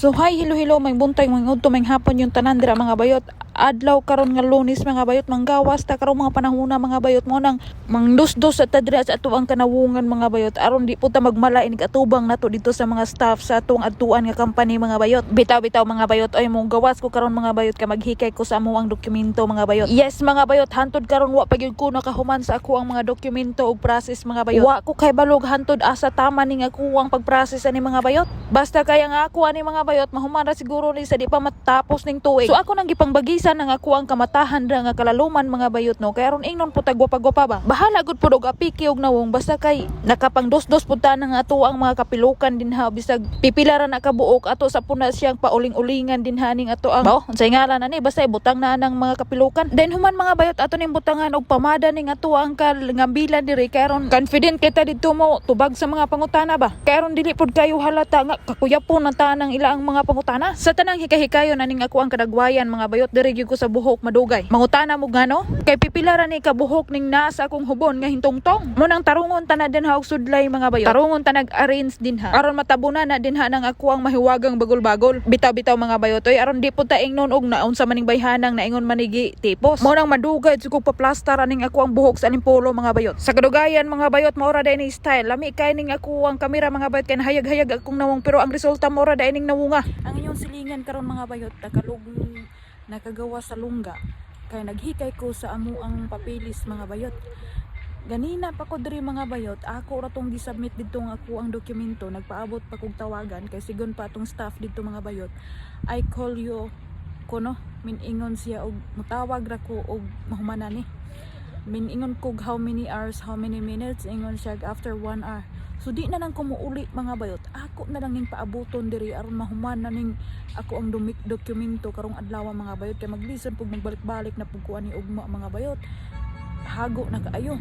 So hi, hello, may buntay, may udto, may hapon yung tanan dira mga bayot. Adlaw karon nga Lunes mga bayot, manggawas ta karon mga panahona mga bayot mo nang mangdus-dus at dira sa atuang kanawungan mga bayot. Aron di po ta magmala inig atubang nato dito sa mga staff sa atong atuan nga company mga bayot. Bitaw-bitaw mga bayot, ay mong gawas ko karon mga bayot ka maghikay ko sa amuang dokumento mga bayot. Yes mga bayot, hantod karon wa pagyud ko nakahuman sa ako ang mga dokumento ug process mga bayot. Wa ko kay balog hantod asa tama ning ako ang pagprocess ani mga bayot. Basta kaya nga ako ani mga bayot mahuman ra siguro ni sa di pa matapos ning tuig. So ako nang gipangbagisan nang ako ang kamatahan ra nga kalaluman mga bayot no. Kay aron ingnon pud tagwapa-gwapa ba. Bahala gud pud og apiki og nawong basta kay nakapangdos-dos pud ta nang ato ang mga kapilukan dinha bisag pipila ra na kabuok ato sa puna siyang pauling-ulingan dinha ning ato ang unsay ngalan ani basta ibutang na nang mga kapilukan. Then human mga bayot ato ning butangan og pamada ning ato ang kalangambilan diri kay aron confident kita didto mo tubag sa mga pangutana ba. Kay aron dili pud kayo halata nga kakuyapon na ta nang ilaang mga pangutana. Sa tanang hikahikayon aning ako ang kadagwayan mga bayot diri gyud ko sa buhok madugay. Mangutana mo ngano? Kay pipila ra ni kabuhok ning naa sa akong hubon nga hintongtong. Mo nang tarungon ta na dinha og sudlay mga bayot. Tarungon ta nag-arrange dinha aron matabunan na dinha nang ako ang mahiwagang bagol-bagol. Bitaw-bitaw mga bayot oy aron di pud ta ingnon og naon sa maning bayhanang naingon manigi tipos. Mo nang madugay jud ko paplastar aning ako ang buhok sa alimpolo mga bayot. Sa kadugayan mga bayot mo ra ni style. Lami kay ning ako ang kamera mga bayot kay hayag-hayag akong nawong pero ang resulta mo ra ning nawunga. Ang inyong silingan karon mga bayot nakagawa sa lungga kay naghikay ko sa amo ang papilis mga bayot. Ganina pa ko diri mga bayot ako ra tong gisubmit dito nga ako ang dokumento nagpaabot pa kog tawagan kay sigon pa atong staff dito mga bayot. I call you kuno miningon siya og mutawag ra ko og mahumana ni miningon kog how many hours how many minutes ingon siya after 1 hour. So di na nang kumuuli mga bayot. Ako na lang ning paaboton diri aron mahuman na ning ako ang dokumento karong adlaw mga bayot kay maglisten pug magbalik-balik na pug kuan ni ugma mga bayot. Hago na kaayo.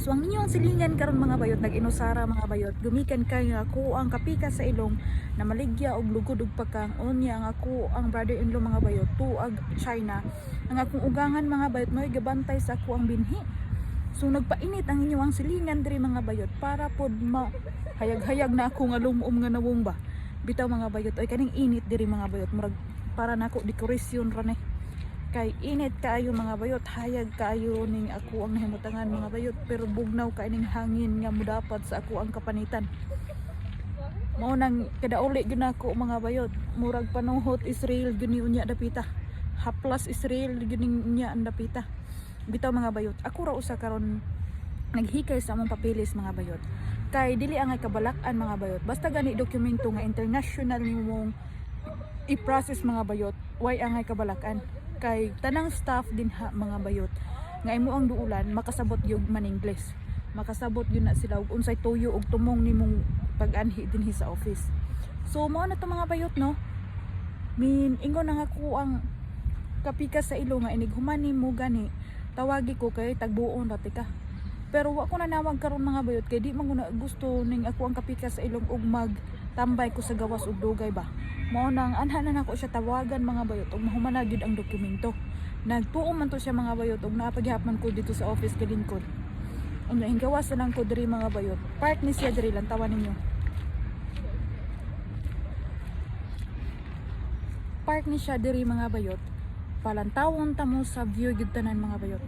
So ang inyong silingan karon mga bayot nag-inusara mga bayot. Gumikan kay ako ang kapika sa ilong na maligya og lugod og pakang unya ang ako ang brother-in-law mga bayot tuag China. Ang akong ugangan mga bayot mo'y gabantay sa ako ang binhi. So nagpainit ang inyong silingan diri mga bayot para pod hayag-hayag na ako nga lumom nga nawong ba. Bitaw mga bayot ay kaning init diri mga bayot murag para nako dekorasyon ra ni. Kay init kaayo mga bayot, hayag kaayo ning ako ang nahimutangan mga bayot pero bugnaw kay ning hangin nga modapat sa ako ang kapanitan. Mao nang kadauli gyud nako mga bayot, murag panuhot Israel gyud ni unya dapita. Haplas Israel gyud niya ang dapita. Bitaw mga bayot, ako ra usa karon naghikay sa among papilis mga bayot. Kay dili angay kabalakan mga bayot. Basta gani dokumento nga international nimong i-process mga bayot, way angay kabalakan. Kay tanang staff dinha mga bayot nga imo ang duulan makasabot gyud man English. Makasabot gyud na sila og unsay tuyo og tumong nimong pag-anhi dinhi sa office. So mao na to mga bayot no. Ingon na nga ko ang kapika sa ilo nga inig human nimo gani tawagi ko kay tagbuon rati ka. Pero wa ko na nawag karon mga bayot kay di man ko na gusto ning ako ang kapika sa ilong ug magtambay ko sa gawas ug dugay ba. Mao nang anhanan ako siya tawagan mga bayot ug mahumana gyud ang dokumento. Nagtuo man to siya mga bayot ug napaghapman ko dito sa office kay lingkod. Ang gawas na lang ko diri mga bayot. Part ni siya diri lang tawa ninyo. Part ni siya diri mga bayot. Palantawon ta mo sa view gyud tanan mga bayot.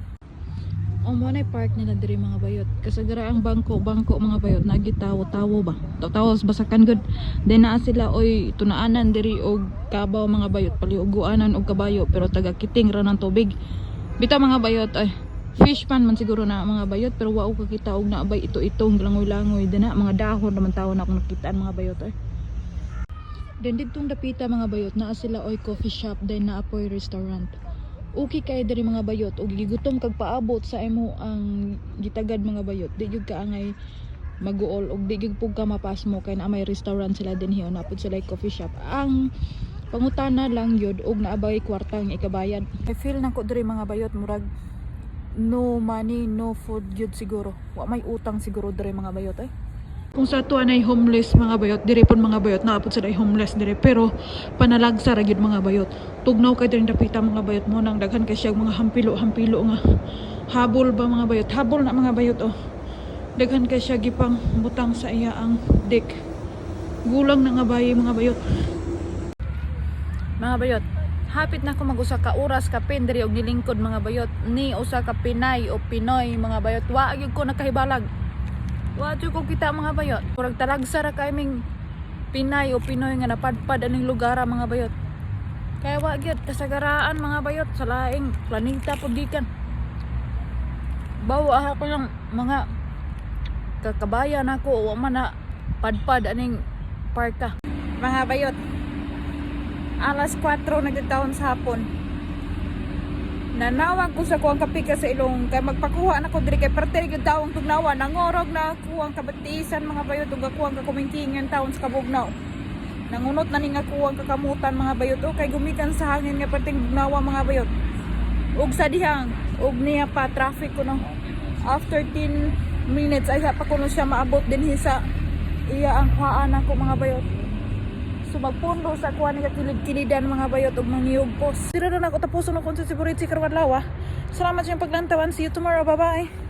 Ang mo na park nila diri mga bayot. Kasagara ang bangko mga bayot nagitawo-tawo ba. Tawo basakan gud. Then naa sila oy tunaanan diri og kabaw mga bayot, paliuguanan og kabayo pero taga kiting ra ng tubig. Bitaw mga bayot ay fish pan man siguro na mga bayot pero wa ko kakita og naabay ito-itong langoy-langoy dina mga dahon naman tawon akong nakitaan mga bayot ay. Then ditong dapita mga bayot naa sila oy coffee shop then naa poy restaurant. Okay kay diri mga bayot ug gigutom kag paabot sa imo ang gitagad mga bayot. Di gyud ka angay maguol ug di gyud pug ka mapas mo kay na may restaurant sila dinhi napud sila coffee shop. Ang pangutana lang yun og naabay kwartang ikabayad. I feel nako diri mga bayot murag no money no food gyud siguro. Wa may utang siguro diri mga bayot ay. Kung sa tuwa na homeless mga bayot, dire pon mga bayot, naapod sila homeless dire, pero panalagsa ra gyud mga bayot. Tugnaw kay diri dapita mga bayot mo nang daghan kay siya mga hampilo nga habol ba mga bayot, habol na mga bayot oh. Daghan kay siya gipang butang sa iya ang deck. Gulang na nga bayi mga bayot. Mga bayot, hapit na ko mag-usa ka oras ka pendri og nilingkod mga bayot ni usa ka Pinay o Pinoy mga bayot. Wa gyud ko nakahibalag. Wa gyud ko kita mga bayot. Murag talagsa ra kay ming Pinay o Pinoy nga napadpad aning lugar mga bayot. Kaya wa gyud kasagaraan mga bayot sa laing planeta pud gikan. Bawa ako ng mga kakabayan ako wa man na padpad aning parka. Mga bayot, alas 4 nagtataon sa hapon. Nanawag ko sa kuwang kapika sa ilong kay magpakuha na ko diri kay parte gyud taong tugnawa nangorog na kuwang kabatisan mga bayot ug kuwang kakumingkingan taon sa kabugnaw. Nangunot na ni nga kuwang kakamutan mga bayot o kay gumikan sa hangin nga perting tugnawa mga bayot. Ug sa dihang ug niya pa traffic ko no. After 10 minutes ay pa kuno siya maabot din sa iya ang kuhaan ako mga bayot. So magpundo sa kuha ni kilid-kilidan mga bayot ug mangyug post. Sira na ako tapuson ng konsen si Burit si Karwadlaw. Salamat sa iyong paglantawan. See you tomorrow. Bye-bye.